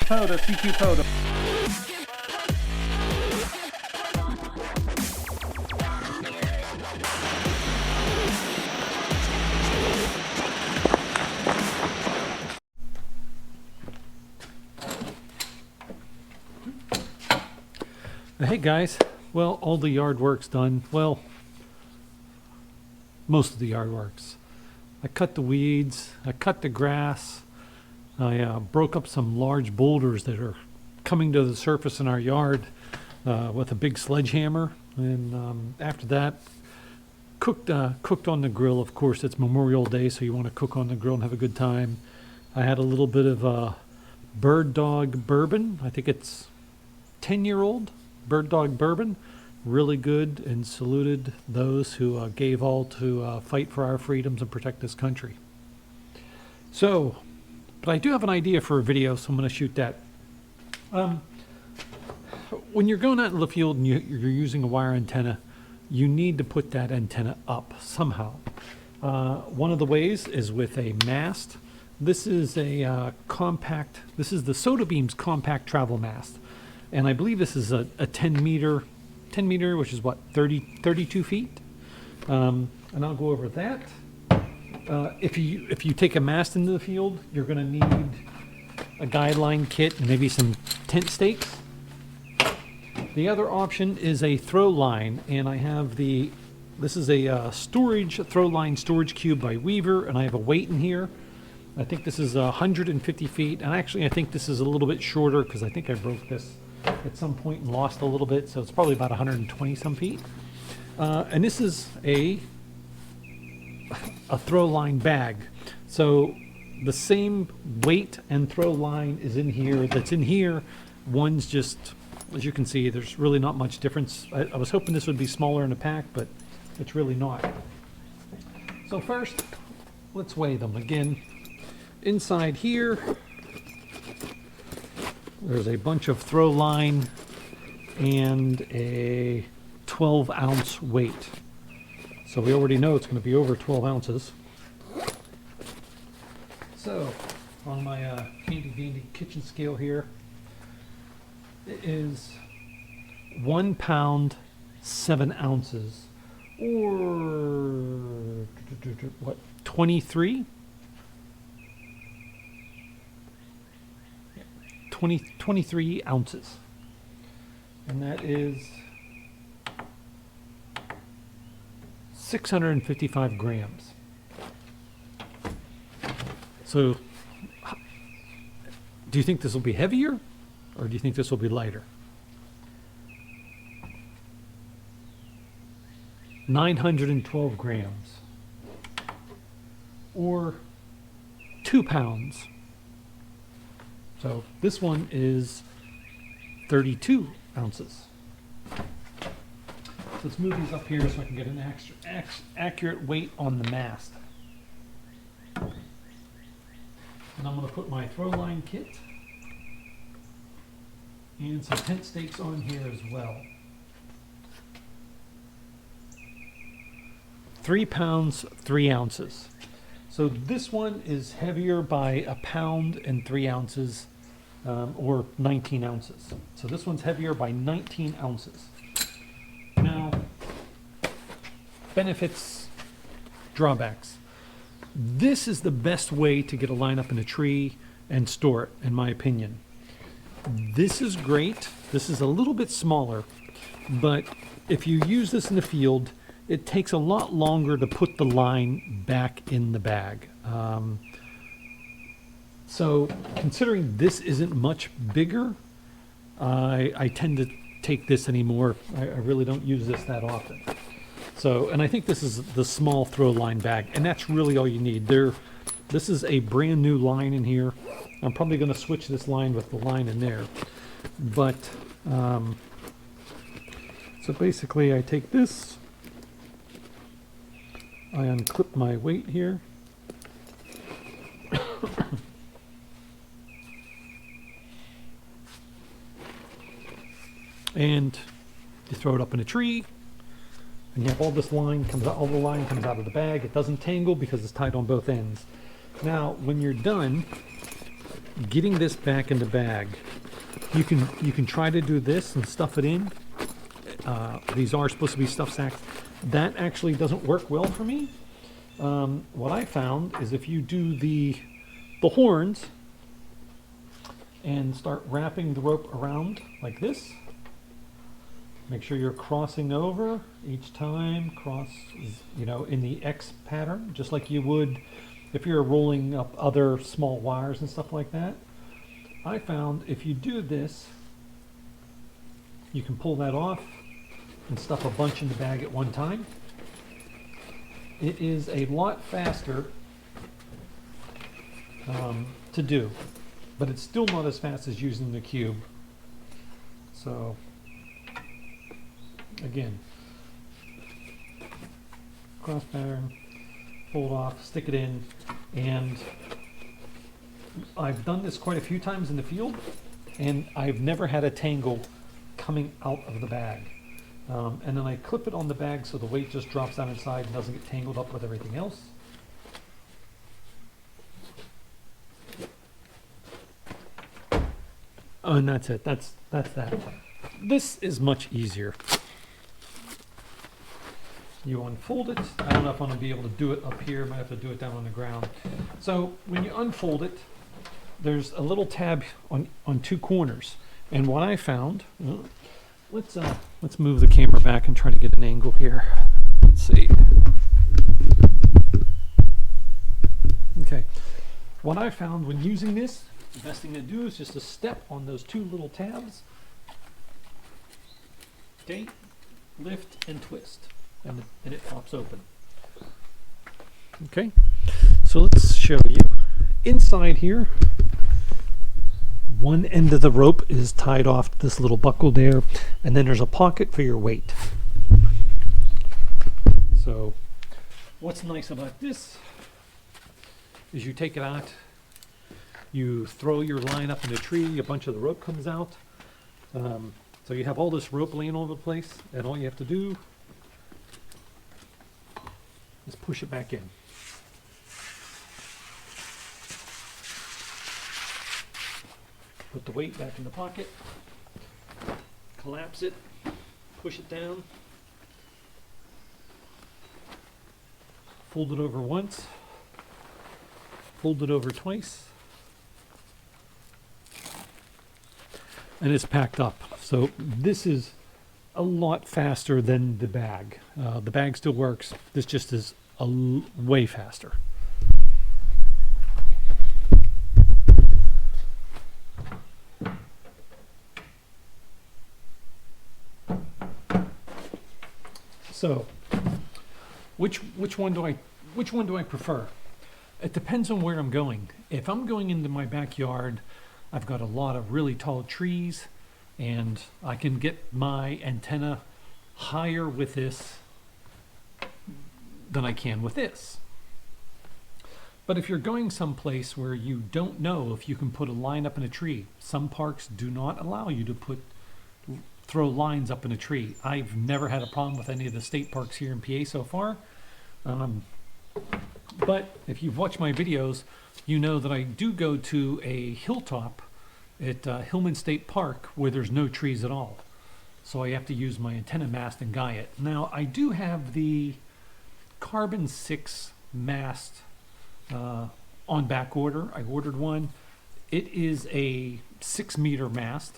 CQ Poto. Hey guys, well, all the yard work's done. Well, most of the yard works. I cut the weeds, I cut the grass, I broke up some large boulders that are coming to the surface in our yard with a big sledgehammer, and after that, cooked on the grill. Of course, it's Memorial Day, so you want to cook on the grill and have a good time. I had a little bit of Bird Dog bourbon. I think it's 10-year-old Bird Dog bourbon. Really good, and saluted those who gave all to fight for our freedoms and protect this country. So, but I do have an idea for a video, so I'm going to shoot that. When you're going out in the field and you're using a wire antenna, you need to put that antenna up somehow. One of the ways is with a mast. This is a compact, this is the Soda Beam's compact travel mast. And I believe this is a 10 meter, which is what, 32 feet? And I'll go over that. If you take a mast into the field, you're going to need a guideline kit and maybe some tent stakes. The other option is a throw line, and I have this is a throw line storage cube by Weaver, and I have a weight in here. I think this is 150 feet, and actually I think this is a little bit shorter because I think I broke this at some point and lost a little bit, so it's probably about 120 some feet. And this is a throw line bag. So the same weight and throw line is in here that's in here. One's just, as you can see, there's really not much difference. I was hoping this would be smaller in the pack, but it's really not. So first, let's weigh them. Again, inside here, there's a bunch of throw line and a 12-ounce weight. So we already know it's going to be over 12 ounces. So on my handy dandy kitchen scale here, it is 1 pound 7 ounces, or what, 23 ounces, and that is 655 grams. So do you think this will be heavier, or do you think this will be lighter? 912 grams, or 2 pounds. So this one is 32 ounces. Let's move these up here so I can get an accurate weight on the mast. And I'm going to put my throw line kit and some tent stakes on here as well. 3 pounds, 3 ounces. So this one is heavier by 1 pound and 3 ounces, or 19 ounces. So this one's heavier by 19 ounces. Now, benefits, drawbacks. This is the best way to get a line up in a tree and store it, in my opinion. This is great. This is a little bit smaller, but if you use this in the field, it takes a lot longer to put the line back in the bag. So considering this isn't much bigger, I tend to take this anymore. I really don't use this that often. So, and I think this is the small throw line bag, and that's really all you need. This is a brand new line in here. I'm probably going to switch this line with the line in there. But, so basically I take this, I unclip my weight here. And you throw it up in a tree, and you have all this line comes out, all the line comes out of the bag. It doesn't tangle because it's tied on both ends. Now, when you're done, getting this back in the bag. You can try to do this and stuff it in. These are supposed to be stuff sacks. That actually doesn't work well for me. What I found is if you do the horns and start wrapping the rope around like this, make sure you're crossing over each time, cross, you know, in the X pattern, just like you would if you're rolling up other small wires and stuff like that. I found if you do this, you can pull that off and stuff a bunch in the bag at one time. It is a lot faster to do, but it's still not as fast as using the cube. So again, cross pattern, fold off, stick it in, and I've done this quite a few times in the field, and I've never had a tangle coming out of the bag. And then I clip it on the bag so the weight just drops down inside and doesn't get tangled up with everything else. Oh, and that's it. That's that. This is much easier. You unfold it. I don't know if I'm going to be able to do it up here. I might have to do it down on the ground. So when you unfold it, there's a little tab on two corners. And what I found, let's move the camera back and try to get an angle here. Let's see. Okay. What I found when using this, the best thing to do is just to step on those two little tabs. Okay. Lift and twist. And it pops open. Okay. So let's show you. Inside here, one end of the rope is tied off to this little buckle there, and then there's a pocket for your weight. So what's nice about this is you take it out, you throw your line up in a tree, a bunch of the rope comes out. So you have all this rope laying all over the place, and all you have to do is push it back in. Put the weight back in the pocket, collapse it, push it down, fold it over once, fold it over twice, and it's packed up. So this is a lot faster than the bag. The bag still works. This just is way faster. So, which one do I prefer? It depends on where I'm going. If I'm going into my backyard, I've got a lot of really tall trees, and I can get my antenna higher with this than I can with this. But if you're going someplace where you don't know if you can put a line up in a tree, some parks do not allow you to throw lines up in a tree. I've never had a problem with any of the state parks here in PA so far. But if you've watched my videos, you know that I do go to a hilltop at Hillman State Park where there's no trees at all. So I have to use my antenna mast and guy it. Now I do have the carbon 6 mast on back order. I ordered one. It is a 6-meter mast.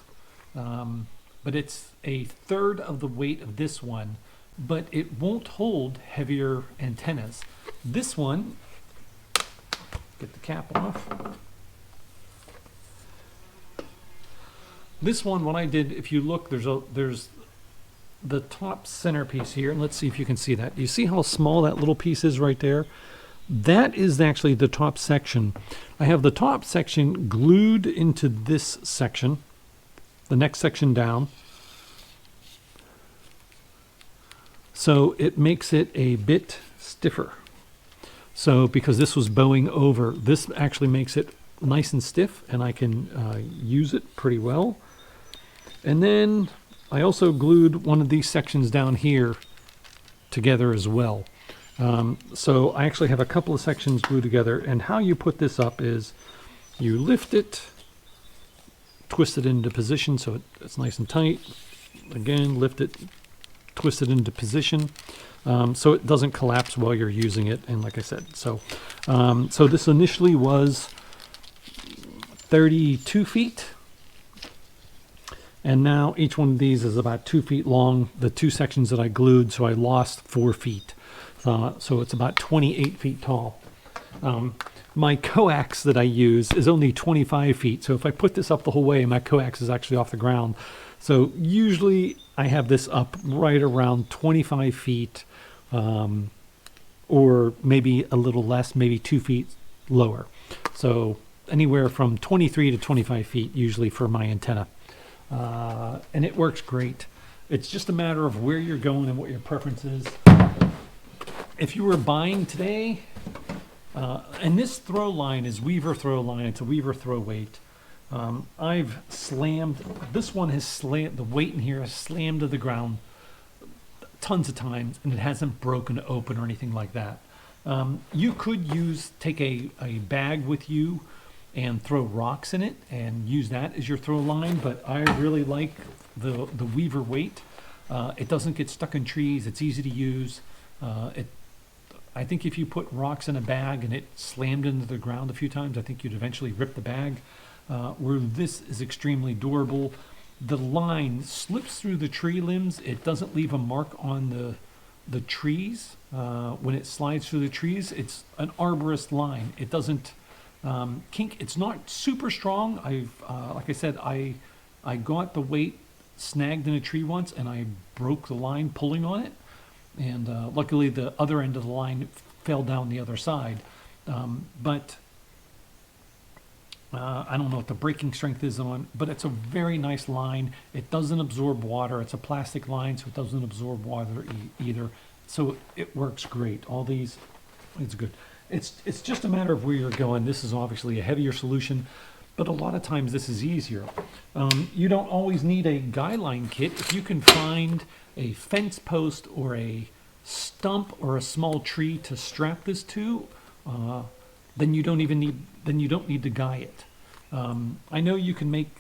But it's a third of the weight of this one, but it won't hold heavier antennas. This one, get the cap off. This one, what I did, if you look, there's the top centerpiece here, and let's see if you can see that. You see how small that little piece is right there? That is actually the top section. I have the top section glued into this section, the next section down. So it makes it a bit stiffer. So because this was bowing over, this actually makes it nice and stiff, and I can use it pretty well. And then I also glued one of these sections down here together as well. So I actually have a couple of sections glued together, and how you put this up is You lift it, twist it into position so it's nice and tight. Again, lift it, twist it into position so it doesn't collapse while you're using it. And like I said, so this initially was 32 feet. And now each one of these is about 2 feet long. The two sections that I glued, so I lost 4 feet. So it's about 28 feet tall. My coax that I use is only 25 feet. So if I put this up the whole way, my coax is actually off the ground. So usually I have this up right around 25 feet, or maybe a little less, maybe 2 feet lower. So anywhere from 23 to 25 feet usually for my antenna. And it works great. It's just a matter of where you're going and what your preference is. If you were buying today, and this throw line is Weaver throw line, it's a Weaver throw weight. I've slammed, this one has slammed, the weight in here has slammed to the ground tons of times, and it hasn't broken open or anything like that. You could take a bag with you and throw rocks in it and use that as your throw line, but I really like the Weaver weight. It doesn't get stuck in trees, it's easy to use. I think if you put rocks in a bag and it slammed into the ground a few times, I think you'd eventually rip the bag. Where this is extremely durable. The line slips through the tree limbs. It doesn't leave a mark on the trees. When it slides through the trees, it's an arborist line. It doesn't kink. It's not super strong. Like I said, I got the weight snagged in a tree once and I broke the line pulling on it. And luckily the other end of the line fell down the other side. But I don't know what the breaking strength is on, but it's a very nice line. It doesn't absorb water. It's a plastic line, so it doesn't absorb water either. So it works great. All these, it's good. It's just a matter of where you're going. This is obviously a heavier solution, but a lot of times this is easier. You don't always need a guy line kit. If you can find a fence post or a stump or a small tree to strap this to, then you don't need to guy it. I know you can make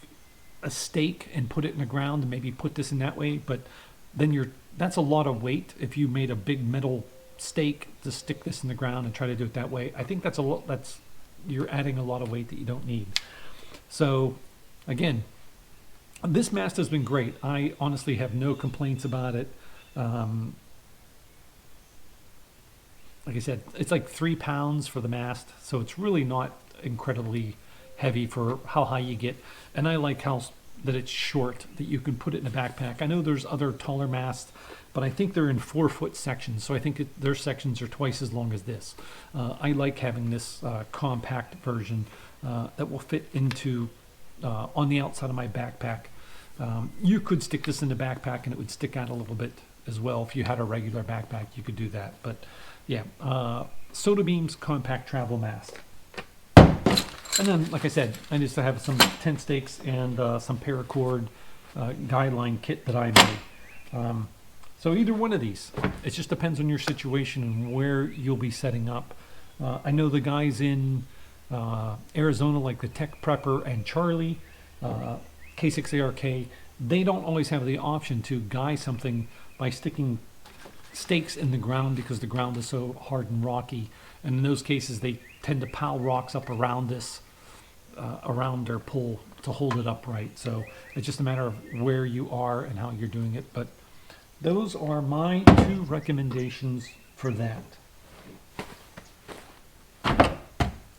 a stake and put it in the ground and maybe put this in that way, but then that's a lot of weight. If you made a big metal stake to stick this in the ground and try to do it that way, I think you're adding a lot of weight that you don't need. So again, this mast has been great. I honestly have no complaints about it. Like I said, it's like 3 pounds for the mast, so it's really not incredibly heavy for how high you get. And I like that it's short, that you can put it in a backpack. I know there's other taller masts, but I think they're in 4-foot sections, so I think their sections are twice as long as this. I like having this compact version that will fit into on the outside of my backpack. You could stick this in the backpack and it would stick out a little bit as well. If you had a regular backpack, you could do that. But yeah, Soda Beam's compact travel mast. And then, like I said, I just have some tent stakes and some paracord guideline kit that I made. So either one of these, it just depends on your situation and where you'll be setting up. I know the guys in Arizona, like the Tech Prepper and Charlie, K6ARK, they don't always have the option to guy something by sticking stakes in the ground because the ground is so hard and rocky. And in those cases, they tend to pile rocks up around this, around their pole to hold it upright. So it's just a matter of where you are and how you're doing it. But those are my 2 recommendations for that.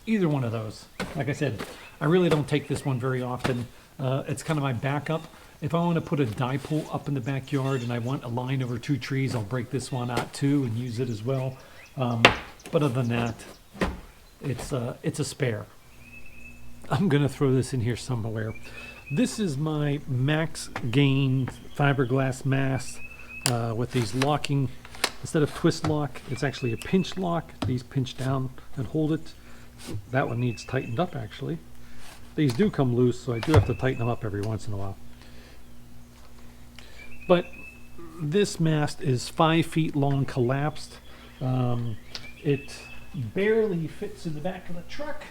Either one of those. Like I said, I really don't take this one very often. It's kind of my backup. If I want to put a dipole up in the backyard and I want a line over 2 trees, I'll break this one out too and use it as well. But other than that, it's a spare. I'm going to throw this in here somewhere. This is my max gain fiberglass mast with these locking, instead of twist lock, it's actually a pinch lock. These pinch down and hold it. That one needs tightened up actually. These do come loose, so I do have to tighten them up every once in a while. But this mast is 5 feet long collapsed. It barely fits in the back of the truck.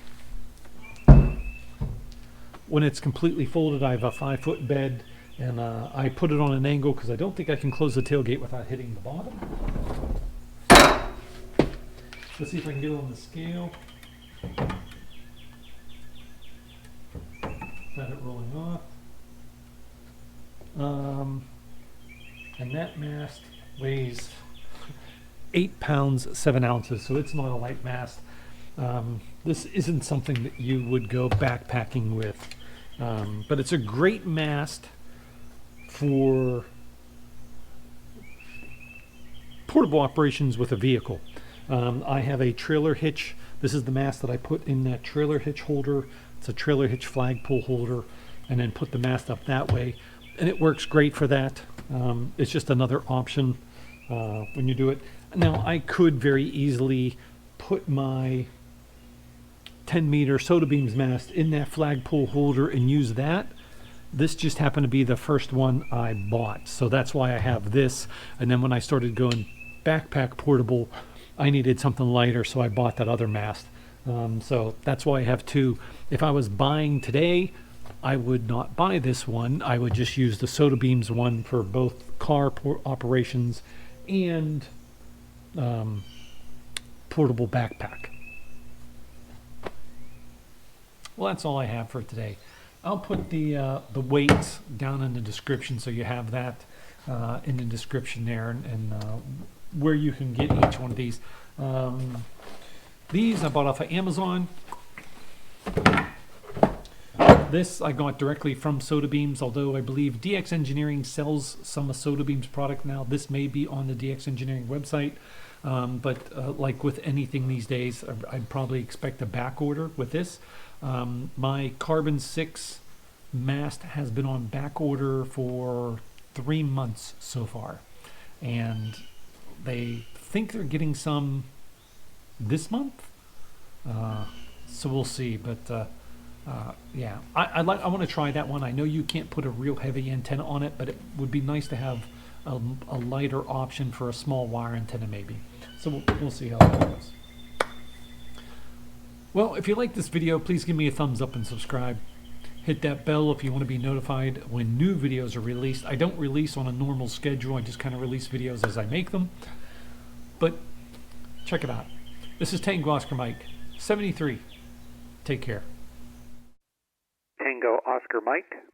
when it's completely folded, I have a 5-foot bed, and I put it on an angle because I don't think I can close the tailgate without hitting the bottom. Let's see if I can get it on the scale. Got it rolling off. And that mast weighs 8 pounds, 7 ounces, so it's not a light mast. This isn't something that you would go backpacking with, but it's a great mast for portable operations with a vehicle. I have a trailer hitch. This is the mast that I put in that trailer hitch holder. It's a trailer hitch flagpole holder, and then put the mast up that way, and it works great for that. It's just another option when you do it. Now, I could very easily put my 10-meter soda beams mast in that flagpole holder and use that. This just happened to be the first one I bought, so that's why I have this. And then when I started going backpack portable, I needed something lighter, so I bought that other mast. So that's why I have two. If I was buying today, I would not buy this one. I would just use the soda beams one for both car operations and portable backpack. Well, that's all I have for today. I'll put the weights down in the description, so you have that in the description there, and where you can get each one of these. These I bought off of Amazon. This I got directly from Soda Beams, although I believe DX Engineering sells some of Soda Beams product now. This may be on the DX Engineering website, but like with anything these days, I'd probably expect a back order with this. My Carbon 6 mast has been on back order for 3 months so far, and they think they're getting some this month, so we'll see. But yeah, I want to try that one. I know you can't put a real heavy antenna on it, but it would be nice to have a lighter option for a small wire antenna maybe. So we'll see how that goes. Well, if you like this video, please give me a thumbs up and subscribe. Hit that bell if you want to be notified when new videos are released. I don't release on a normal schedule. I just kind of release videos as I make them. But check it out. This is Tango Oscar Mike, 73. Take care. Tango Oscar Mike.